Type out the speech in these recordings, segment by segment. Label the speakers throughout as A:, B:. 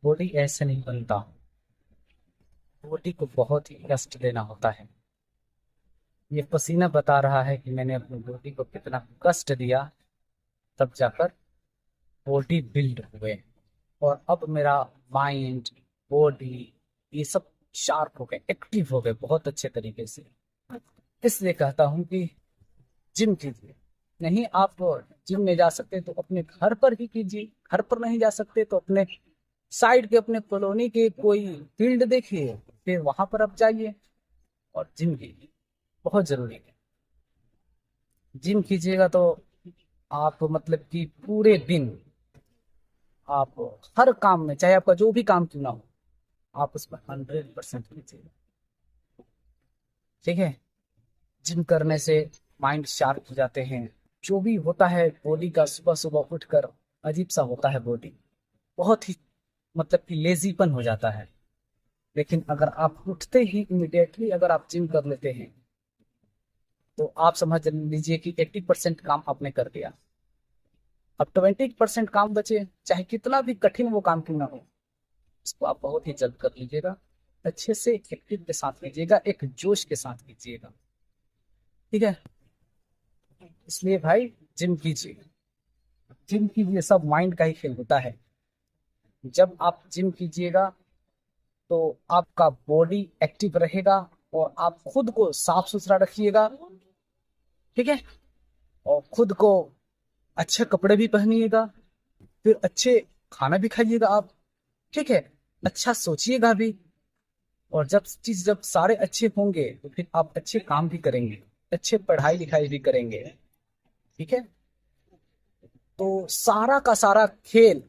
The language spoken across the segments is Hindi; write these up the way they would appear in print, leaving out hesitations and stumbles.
A: बॉडी ऐसे नहीं बनता। बॉडी को बहुत ही कष्ट देना होता है। ये पसीना बता रहा है कि मैंने अपनी बॉडी को कितना कष्ट दिया, तब जाकर बॉडी बिल्ड हुए। और अब मेरा माइंड, बॉडी, ये सब शार्प हो गए, एक्टिव हो गए बहुत अच्छे तरीके से। इसलिए कहता हूँ कि जिम कीजिए। नहीं आप जिम में जा सकते तो अपने घर पर ही कीजिए, घर पर नहीं जा सकते तो अपने साइड के, अपने कॉलोनी के कोई फील्ड देखिए, फिर वहां पर आप जाइए और जिम कीजिए। बहुत जरूरी है। जिम कीजिएगा तो आप मतलब कि पूरे दिन आप हर काम में, चाहे आपका जो भी काम क्यों ना हो, आप उसमें 100% कीजिएगा। ठीक है। जिम करने से माइंड शार्प हो जाते हैं। जो भी होता है बॉडी का, सुबह सुबह उठकर अजीब सा होता है बॉडी, बहुत ही मतलब कि लेजीपन हो जाता है। लेकिन अगर आप उठते ही इमिडिएटली अगर आप जिम कर लेते हैं तो आप समझ लीजिए कि 80% काम आपने कर दिया। अब 20% काम बचे, चाहे कितना भी कठिन वो काम क्यों ना हो, इसको आप बहुत ही जल्द कर लीजिएगा। अच्छे से एक्टिव के साथ कीजिएगा, एक जोश के साथ कीजिएगा। ठीक है। इसलिए भाई जिम कीजिए। जिम कीजिए, सब माइंड का ही खेल होता है। जब आप जिम कीजिएगा तो आपका बॉडी एक्टिव रहेगा और आप खुद को साफ सुथरा रखिएगा। ठीक है। और खुद को अच्छे कपड़े भी पहनिएगा, फिर अच्छे खाना भी खाइएगा आप। ठीक है। अच्छा सोचिएगा भी। और जब सारे अच्छे होंगे तो फिर आप अच्छे काम भी करेंगे, अच्छे पढ़ाई लिखाई भी करेंगे। ठीक है। तो सारा का सारा खेल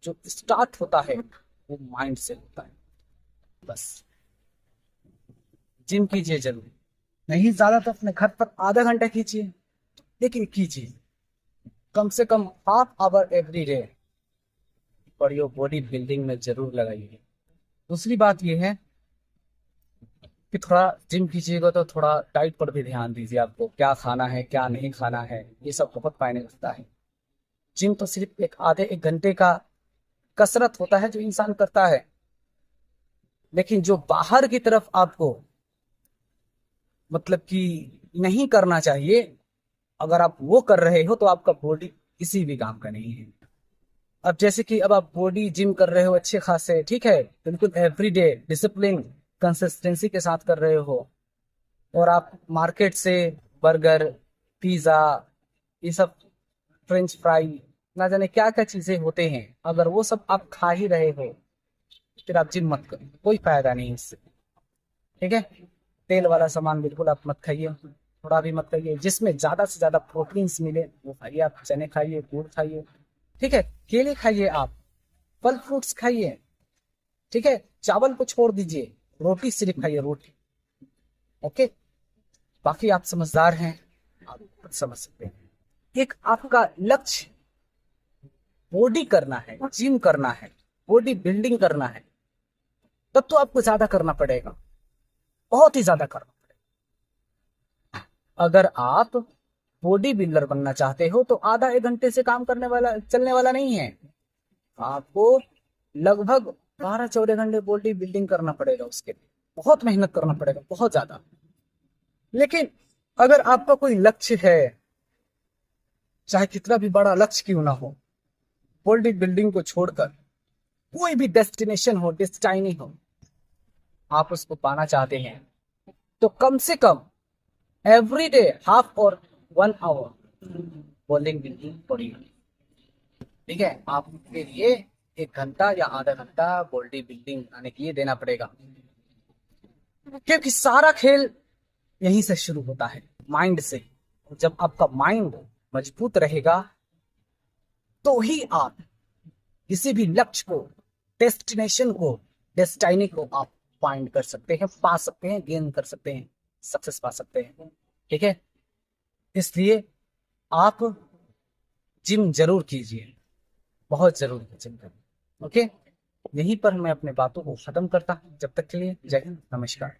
A: जो स्टार्ट होता है वो माइंड से होता है। बस जिम कीजिए जरूर। नहीं ज्यादा तो अपने घर पर आधा घंटा कीजिए, लेकिन कीजिए कम से कम हाफ आवर एवरी डे। और ये बॉडी बिल्डिंग में जरूर लगाइए। दूसरी बात ये है कि थोड़ा जिम कीजिएगा तो थोड़ा डाइट पर भी ध्यान दीजिए। आपको क्या खाना है, क्या नहीं खाना है, ये सब बहुत मायने रखता है। जिम तो सिर्फ एक आधे एक घंटे का कसरत होता है जो इंसान करता है, लेकिन जो बाहर की तरफ आपको मतलब कि नहीं करना चाहिए, अगर आप वो कर रहे हो तो आपका बॉडी किसी भी काम का नहीं है। अब जैसे कि अब आप बॉडी जिम कर रहे हो अच्छे खासे, ठीक है, बिल्कुल एवरीडे डिसिप्लिन कंसिस्टेंसी के साथ कर रहे हो, और आप मार्केट से बर्गर, पिज्जा, ये सब, फ्रेंच फ्राई, ना जाने क्या क्या चीजें होते हैं, अगर वो सब आप खा ही रहे हो फिर आप जिम मत करो, कोई फायदा नहीं इससे। ठीक है। तेल वाला सामान बिल्कुल आप मत खाइए, थोड़ा भी मत खाइए। जिसमें ज्यादा से ज्यादा प्रोटीन्स मिले वो खाइए। आप चने खाइए, गुड़ खाइए। ठीक है। केले खाइए, आप फल फ्रूट्स खाइए। ठीक है। चावल को छोड़ दीजिए, रोटी सिर्फ खाइए, रोटी। ओके। बाकी आप समझदार हैं, आप खुद समझ सकते हैं। एक आपका लक्ष्य बॉडी करना है, जिम करना है, बॉडी बिल्डिंग करना है, तब तो आपको ज्यादा करना पड़ेगा, बहुत ही ज्यादा करना पड़ेगा। अगर आप बॉडी बिल्डर बनना चाहते हो तो आधा एक घंटे से काम करने वाला, चलने वाला नहीं है। आपको लगभग 12-14 घंटे बॉडी बिल्डिंग करना पड़ेगा, उसके लिए बहुत मेहनत करना पड़ेगा, बहुत ज्यादा। लेकिन अगर आपका कोई लक्ष्य है, चाहे कितना भी बड़ा लक्ष्य क्यों ना हो, बॉडी बिल्डिंग को छोड़कर कोई भी डेस्टिनेशन हो, डेस्टाइनी हो, आप उसको पाना चाहते हैं, तो कम से कम एवरी डे हाफ और 1 आवर बॉलिंग बिल्डिंग पड़ेगी। ठीक है। आपके लिए 1 घंटा या आधा घंटा बॉडी बिल्डिंग आने के लिए देना पड़ेगा, क्योंकि सारा खेल यहीं से शुरू होता है, माइंड से। जब आपका माइंड मजबूत रहेगा तो ही आप किसी भी लक्ष्य को, डेस्टिनेशन को, डेस्टाइनी को आप फाइंड कर सकते हैं, पा सकते हैं, गेन कर सकते हैं, सक्सेस पा सकते हैं। ठीक है। इसलिए आप जिम जरूर कीजिए, बहुत जरूरी है जिम करना। ओके। यहीं पर मैं अपने बातों को खत्म करता हूं। जब तक के लिए जय हिंद, नमस्कार।